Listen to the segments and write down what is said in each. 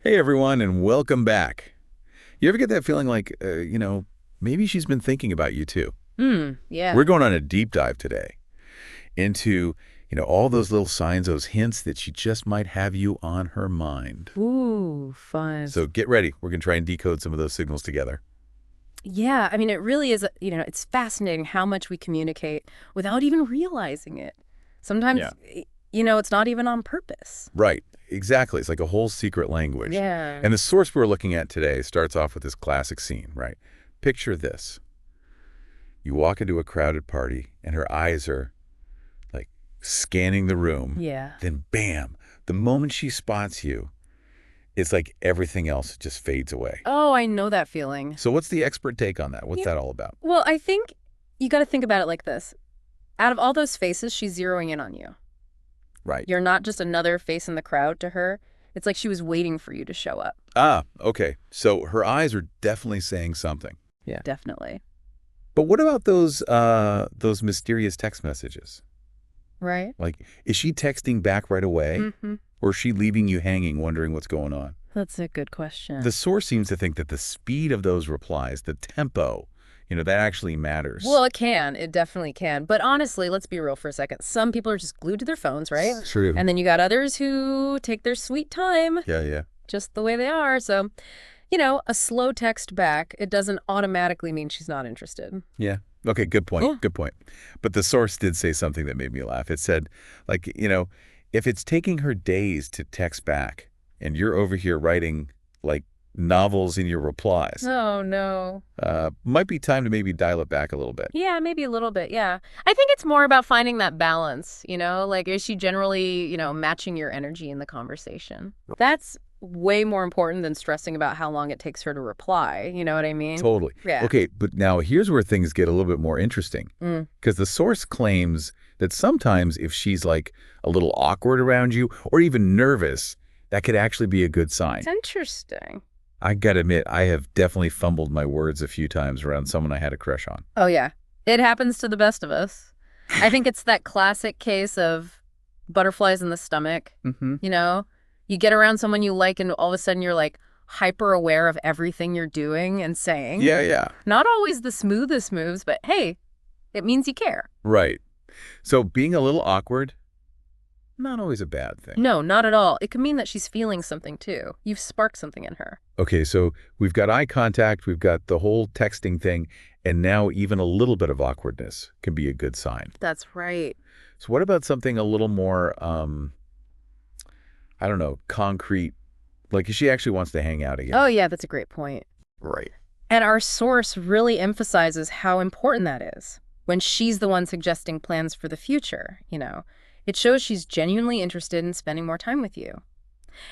Hey everyone, and welcome back. You ever get that feeling like, maybe she's been thinking about you too? Yeah. We're going on a deep dive today into, all those little signs, those hints that she just might have you on her mind. Ooh, fun. So get ready. We're going to try and decode some of those signals together. Yeah, I mean, it really is, it's fascinating how much we communicate without even realizing it. Sometimes, Yeah. it's not even on purpose. Right. Exactly. It's like a whole secret language. Yeah. And the source we're looking at today starts off with this classic scene, right? Picture this. You walk into a crowded party and her eyes are like scanning the room. Yeah. Then bam, the moment she spots you, it's like everything else just fades away. Oh, I know that feeling. So what's the expert take on that? What's Yeah. that all about? Well, I think you got to think about it like this. Out of all those faces, she's zeroing in on you. Right. You're not just another face in the crowd to her. It's like she was waiting for you to show up. Ah, okay. So her eyes are definitely saying something. Yeah. Definitely. But what about those mysterious text messages? Right? Like, is she texting back right away? Mm-hmm. Or is she leaving you hanging, wondering what's going on? That's a good question. The source seems to think that the speed of those replies, the tempo, that actually matters. Well, it can. It definitely can. But honestly, let's be real for a second. Some people are just glued to their phones, right? True. And then you got others who take their sweet time Yeah. just the way they are. So, a slow text back, it doesn't automatically mean she's not interested. Yeah. Okay, good point. Yeah. Good point. But the source did say something that made me laugh. It said, like, if it's taking her days to text back and you're over here writing, like, novels in your replies, Oh, no. might be time to maybe dial it back a little bit. Yeah, maybe a little bit. Yeah. I think it's more about finding that balance, like, is she generally, matching your energy in the conversation? That's way more important than stressing about how long it takes her to reply. You know what I mean? Totally. Yeah. Okay, but now here's where things get a little bit more interesting. Mm. Because the source claims that sometimes if she's like a little awkward around you or even nervous, that could actually be a good sign. It's interesting. I gotta admit, I have definitely fumbled my words a few times around someone I had a crush on. Oh, yeah. It happens to the best of us. I think it's that classic case of butterflies in the stomach. Mm-hmm. You get around someone you like and all of a sudden you're like hyper aware of everything you're doing and saying. Yeah. Not always the smoothest moves, but hey, it means you care. Right. So being a little awkward, not always a bad thing. No, not at all. It could mean that she's feeling something too. You've sparked something in her. Okay, so we've got eye contact, we've got the whole texting thing, and now even a little bit of awkwardness can be a good sign. That's right. So what about something a little more, I don't know, concrete, like if she actually wants to hang out again? Oh, yeah, that's a great point. Right. And our source really emphasizes how important that is when she's the one suggesting plans for the future. It shows she's genuinely interested in spending more time with you.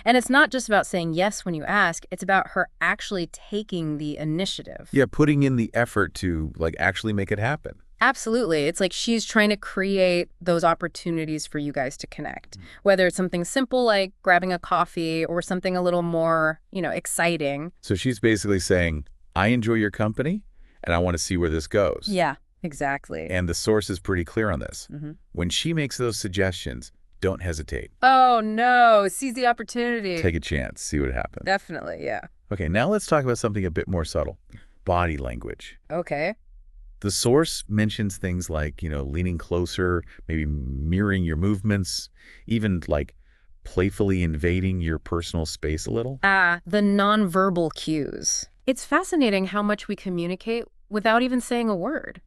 And it's not just about saying yes when you ask, it's about her actually taking the initiative. Yeah, putting in the effort to like actually make it happen. Absolutely. It's like she's trying to create those opportunities for you guys to connect, whether it's something simple like grabbing a coffee or something a little more, exciting. So she's basically saying, I enjoy your company and I want to see where this goes. Yeah, exactly. And the source is pretty clear on this. Mm-hmm. When she makes those suggestions, don't hesitate. Oh, no. Seize the opportunity. Take a chance, see what happens. Definitely, yeah. Okay, now let's talk about something a bit more subtle. Body language. Okay. The source mentions things like, leaning closer, maybe mirroring your movements, even like playfully invading your personal space a little. The nonverbal cues. It's fascinating how much we communicate without even saying a word.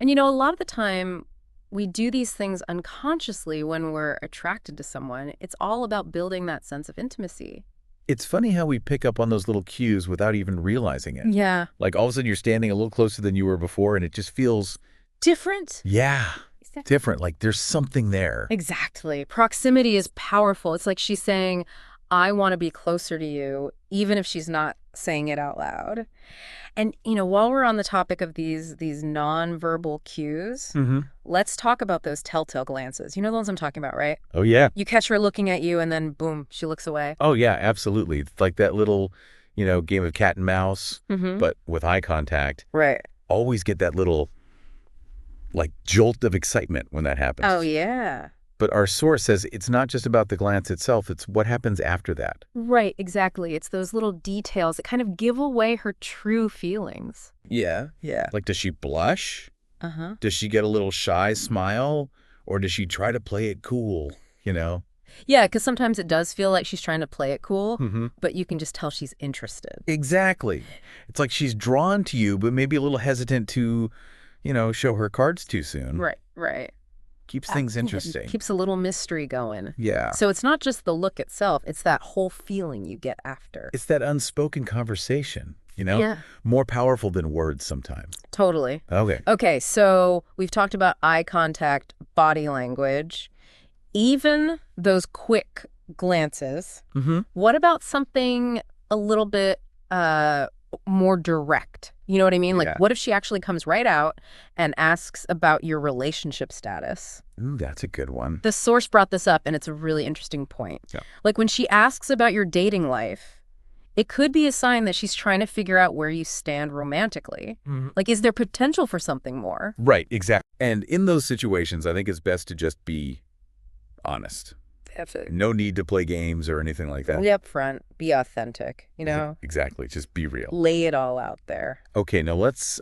And a lot of the time, we do these things unconsciously when we're attracted to someone. It's all about building that sense of intimacy. It's funny how we pick up on those little cues without even realizing it. Yeah. Like all of a sudden you're standing a little closer than you were before and it just feels, Different. yeah, different. Like there's something there. Exactly. Proximity is powerful. It's like she's saying, I want to be closer to you, even if she's not saying it out loud. And, while we're on the topic of these nonverbal cues, let's talk about those telltale glances. You know the ones I'm talking about, right? Oh, yeah. You catch her looking at you and then, boom, she looks away. Oh, yeah, absolutely. It's like that little, game of cat and mouse, but with eye contact. Right. Always get that little, like, jolt of excitement when that happens. Oh, yeah. But our source says it's not just about the glance itself, it's what happens after that. Right, exactly. It's those little details that kind of give away her true feelings. Yeah. Like, does she blush? Uh-huh. Does she get a little shy smile? Or does she try to play it cool, you know? Yeah, because sometimes it does feel like she's trying to play it cool, Mm-hmm. but you can just tell she's interested. Exactly. It's like she's drawn to you, but maybe a little hesitant to, show her cards too soon. Right. Keeps things interesting. Keeps a little mystery going. Yeah. So it's not just the look itself, it's that whole feeling you get after. It's that unspoken conversation, Yeah. More powerful than words sometimes. Totally. Okay. Okay, so we've talked about eye contact, body language, even those quick glances. Mm-hmm. What about something a little bit more direct? You know what I mean? Like, Yeah. what if she actually comes right out and asks about your relationship status? Ooh, that's a good one. The source brought this up, and it's a really interesting point. Yeah. Like, when she asks about your dating life, it could be a sign that she's trying to figure out where you stand romantically. Mm-hmm. Like, is there potential for something more? Right, exactly. And in those situations, I think it's best to just be honest. No need to play games or anything like that. Be up front, be authentic, you know? Exactly. Just be real. Lay it all out there. Okay, now let's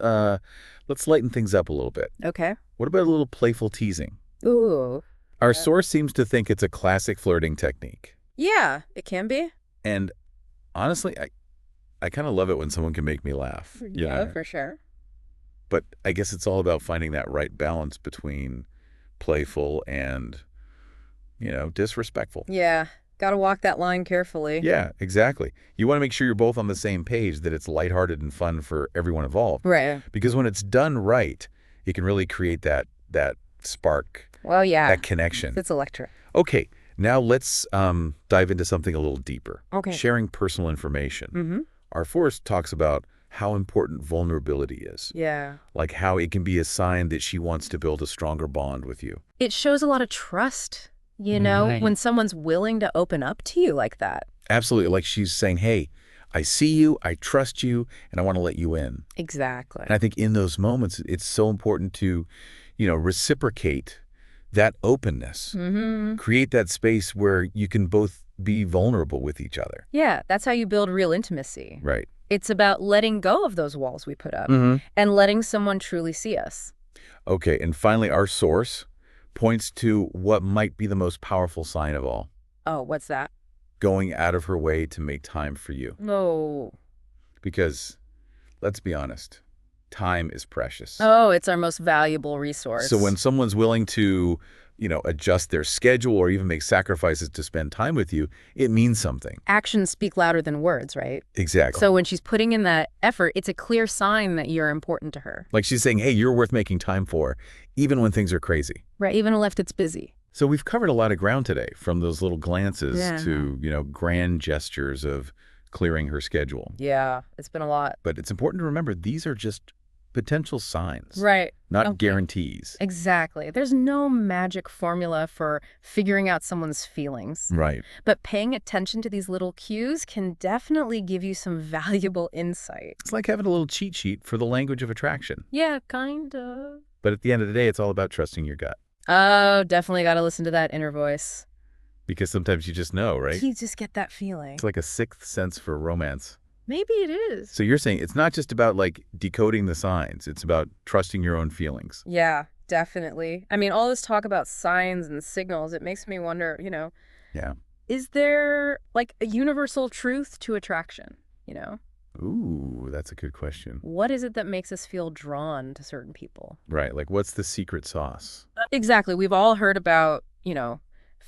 lighten things up a little bit. Okay. What about a little playful teasing? Ooh. Our source seems to think it's a classic flirting technique. Yeah, it can be. And honestly, I kind of love it when someone can make me laugh. you know? For sure. But I guess it's all about finding that right balance between playful and, disrespectful. Yeah, gotta walk that line carefully. Yeah, exactly. You want to make sure you're both on the same page, that it's lighthearted and fun for everyone involved. Right. Because when it's done right, it can really create that spark, Well, yeah. that connection. It's electric. Okay, now let's dive into something a little deeper. Okay. Sharing personal information. Mm-hmm. Our force talks about how important vulnerability is. Yeah. Like how it can be a sign that she wants to build a stronger bond with you. It shows a lot of trust, when someone's willing to open up to you like that. Absolutely. Like she's saying, hey, I see you, I trust you, and I want to let you in. Exactly. And I think in those moments, it's so important to, reciprocate that openness. Mm-hmm. Create that space where you can both be vulnerable with each other. Yeah, that's how you build real intimacy. Right. It's about letting go of those walls we put up Mm-hmm. and letting someone truly see us. Okay, and finally, our source points to what might be the most powerful sign of all. Oh, what's that? Going out of her way to make time for you. No. Because, let's be honest, time is precious. Oh, it's our most valuable resource. So when someone's willing to, adjust their schedule or even make sacrifices to spend time with you, it means something. Actions speak louder than words, right? Exactly. So when she's putting in that effort, it's a clear sign that you're important to her. Like she's saying, hey, you're worth making time for, even when things are crazy. Right, even if it's busy. So we've covered a lot of ground today, from those little glances Yeah. to, grand gestures of clearing her schedule. Yeah, it's been a lot. But it's important to remember these are just potential signs, Right. not Okay. guarantees. Exactly. There's no magic formula for figuring out someone's feelings. Right. But paying attention to these little cues can definitely give you some valuable insight. It's like having a little cheat sheet for the language of attraction. Yeah, kind of. But at the end of the day, it's all about trusting your gut. Oh, definitely got to listen to that inner voice. Because sometimes you just know, right? You just get that feeling. It's like a sixth sense for romance. Maybe it is. So you're saying it's not just about like decoding the signs. It's about trusting your own feelings. Yeah, definitely. I mean, all this talk about signs and signals, it makes me wonder, Yeah. is there like a universal truth to attraction? Ooh, that's a good question. What is it that makes us feel drawn to certain people? Right. Like what's the secret sauce? Exactly. We've all heard about,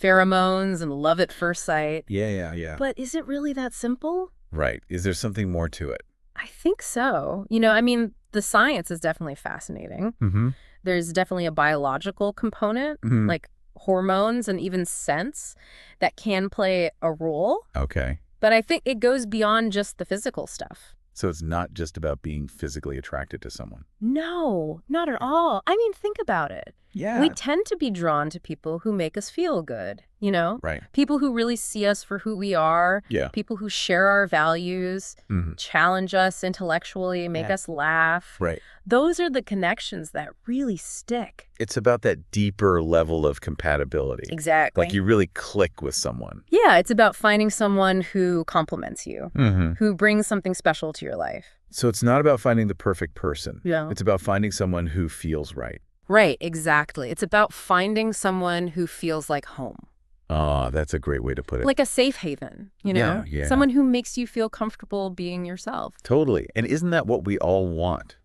pheromones and love at first sight. Yeah. But is it really that simple? Right. Is there something more to it? I think so. The science is definitely fascinating. Mm-hmm. There's definitely a biological component, Mhm. like hormones and even scents that can play a role. Okay. But I think it goes beyond just the physical stuff. So it's not just about being physically attracted to someone. No, not at all. I mean, think about it. Yeah. We tend to be drawn to people who make us feel good, you know? Right. People who really see us for who we are, Yeah. people who share our values, Mhm. challenge us intellectually, make Yeah. us laugh. Right. Those are the connections that really stick. It's about that deeper level of compatibility. Exactly. Like you really click with someone. Yeah, it's about finding someone who compliments you, Mm-hmm. who brings something special to your life. So it's not about finding the perfect person. Yeah. It's about finding someone who feels right. Right, exactly. It's about finding someone who feels like home. Ah, that's a great way to put it. Like a safe haven, you know? Yeah. Someone who makes you feel comfortable being yourself. Totally. And isn't that what we all want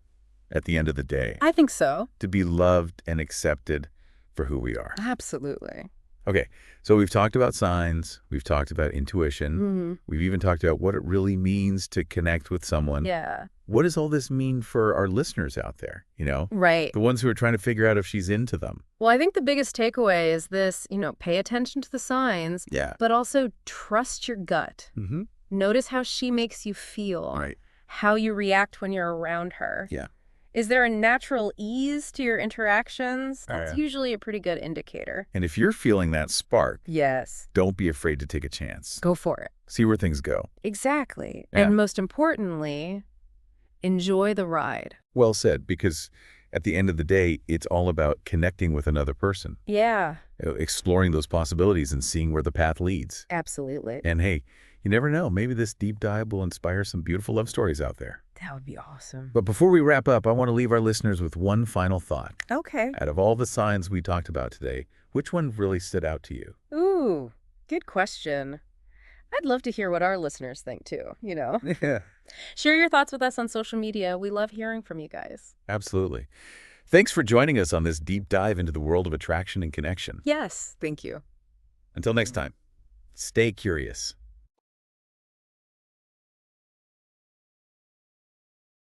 at the end of the day? I think so. To be loved and accepted for who we are. Absolutely. Okay, so we've talked about signs. We've talked about intuition. Mm-hmm. We've even talked about what it really means to connect with someone. Yeah. What does all this mean for our listeners out there, you know? Right. The ones who are trying to figure out if she's into them. Well, I think the biggest takeaway is this, pay attention to the signs, Yeah. but also trust your gut. Mm-hmm. Notice how she makes you feel. Right. How you react when you're around her. Yeah. Is there a natural ease to your interactions? Oh, That's yeah. usually a pretty good indicator. And if you're feeling that spark, Yes. don't be afraid to take a chance. Go for it. See where things go. Exactly. Yeah. And most importantly, enjoy the ride. Well said, because at the end of the day, it's all about connecting with another person, Yeah, exploring those possibilities and seeing where the path leads. absolutely. And hey, you never know, maybe this deep dive will inspire some beautiful love stories out there. That would be awesome. But before we wrap up, I want to leave our listeners with one final thought. Okay. Out of all the signs we talked about today, which one really stood out to you? Ooh, good question. I'd love to hear what our listeners think too, Yeah, Share your thoughts with us on social media. We love hearing from you guys. absolutely. Thanks for joining us on this deep dive into the world of attraction and connection. Yes, thank you. Until next time, stay curious.